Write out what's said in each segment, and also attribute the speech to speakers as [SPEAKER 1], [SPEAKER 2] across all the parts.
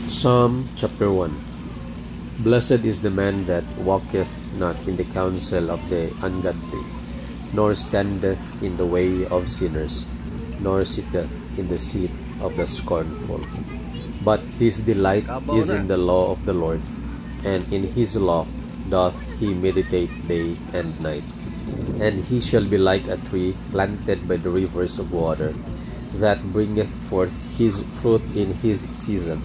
[SPEAKER 1] Psalm chapter 1. Blessed is the man that walketh not in the counsel of the ungodly, nor standeth in the way of sinners, nor sitteth in the seat of the scornful. But his delight is in the law of the Lord, and in his law doth he meditate day and night. And he shall be like a tree planted by the rivers of water, that bringeth forth his fruit in his season.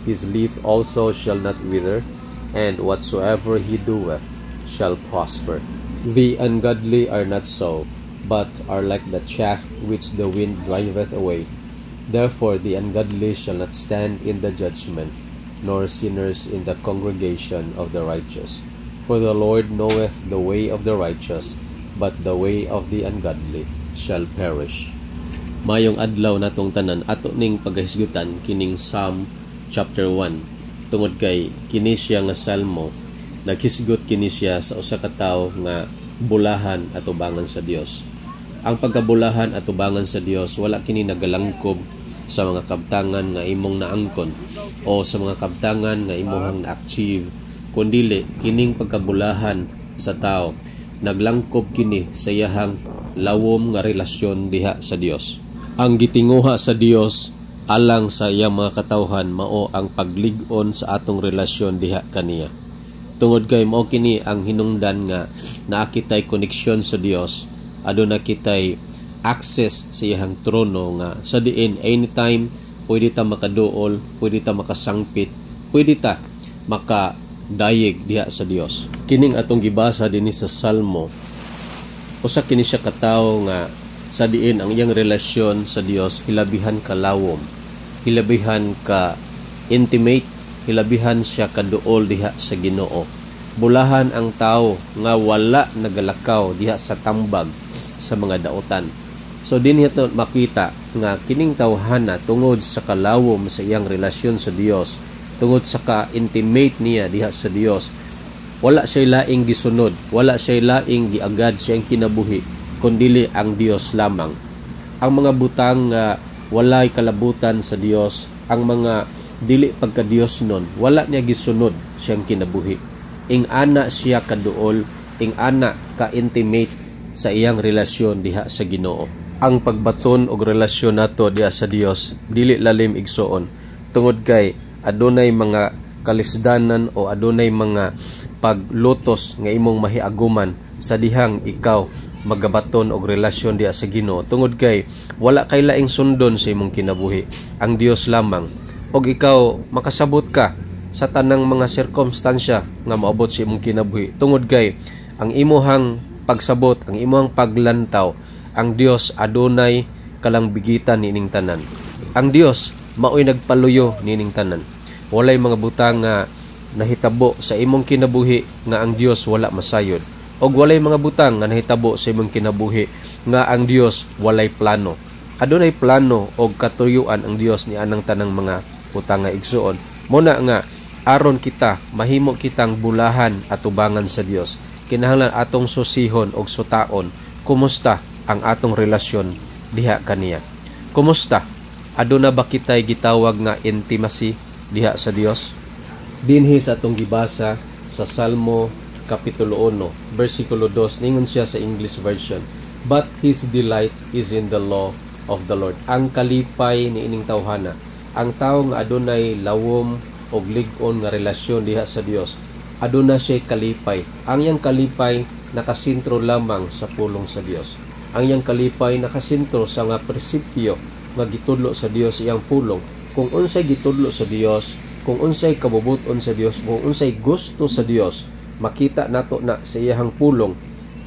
[SPEAKER 1] His leaf also shall not wither, and whatsoever he doeth shall prosper. The ungodly are not so, but are like the chaff which the wind driveth away. Therefore the ungodly shall not stand in the judgment, nor sinners in the congregation of the righteous. For the Lord knoweth the way of the righteous, but the way of the ungodly shall perish. Mayong adlaw natong tanan ato ning pagahisgutan kining Psalm chapter 1. Tungod kay kini siya nga salmo, naghisgot kini siya sa usa ka tawo nga bulahan at ubangan sa Dios. Ang pagkabulahan at ubangan sa Dios wala kini nagalangkob sa mga kabtangan nga imong naangkon o sa mga kabtangan nga imong na-achieve, kundili kining pagkabulahan sa tawo naglangkob kini sa iyahang lawom nga relasyon diha sa Dios. Ang gitinguha sa Dios alang sa iyang mga katawhan mao ang paglig-on sa atong relasyon diha kaniya. Tungod kay mao kini ang hinungdan nga naakitay koneksyon sa Dios, aduna kitay access sa iyang trono nga sa diin anytime pwede ta makaduol, pwede ta makasangpit, pwede ta makadayeg diha sa Dios. Kining atong gibasa dinhi sa Salmo, usa kini siya katawo nga sa diin ang iyang relasyon sa Dios hilabihan ka lawom, hilabihan ka intimate, hilabihan siya kaduol diha sa Ginoo. Bulahan ang tao nga wala nagalakaw diha sa tambag sa mga daotan. So dinhi ito makita nga kining tawhana tungod sa kalawom sa iyang relasyon sa Dios, tungod sa ka-intimate niya diha sa Dios, wala siya laing gisunod, wala siya laing giagad siyang kinabuhi, kundili ang Dios lamang. Ang mga butang nga walay kalabutan sa Dios, ang mga dili pagka Dios nun, wala niya gisunod siyang kinabuhi. Ing ana siya kaduol, ing ana ka-intimate sa iyang relasyon diha sa Ginoo. Ang pagbaton og relasyon nato diha sa Dios dili lalim igsoon, tungod kay adunay mga kalisdanan o adunay mga paglutos nga imong mahiaguman sa dihang ikaw magabaton og relasyon diha sa Ginoo, tungod kay wala kay laing sundon sa imong kinabuhi, ang Dios lamang. Og ikaw makasabot ka sa tanang mga sirkumstansya nga maabot sa imong kinabuhi, tungod kay ang imuhang pagsabot, ang imuhang paglantaw, ang Dios adunay kalang bigitan nining tanan. Ang Dios maoy nagpaluyo nining tanan. Walay mga butang nga nahitabo sa imong kinabuhi nga ang Dios wala masayod. Og walay mga butang nga nahitabo sa imong kinabuhi nga ang Dios walay plano. Adunay plano og katuyuan ang Dios ni anang tanang mga butang nga igsuon. Muna nga aron kita mahimo kitang bulahan at ubangan sa Dios, kinahanglan atong susihon og sutaon kumusta ang atong relasyon diha kaniya. Kumusta? Aduna ba kitay gitawag nga intimacy diha sa Dios? Dinhi sa atong gibasa sa Salmo Kapitulo 1, versikulo 2, ningon siya sa English version, but his delight is in the law of the Lord. Ang kalipay ni ining tawhana, ang tawo nga adunay lawom og lig-on nga relasyon diha sa Dios, aduna siya kalipay. Ang iyang kalipay nakasintro lamang sa pulong sa Dios. Ang iyang kalipay nakasintro sa nga prinsipyo nga gitudlo sa Dios iyang pulong. Kung unsay gitudlo sa Dios, kung unsay kabubuton sa Dios, kung unsay gusto sa Dios, makita nato na sa iyang pulong,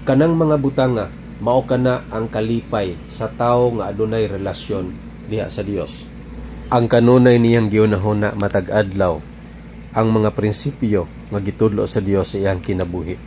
[SPEAKER 1] kanang mga butanga mao kana ang kalipay sa tawo nga adunay relasyon diha sa Dios. Ang kanunay niyang giunahuna matag adlaw ang mga prinsipyo nga gitudlo sa Dios sa iyang kinabuhi.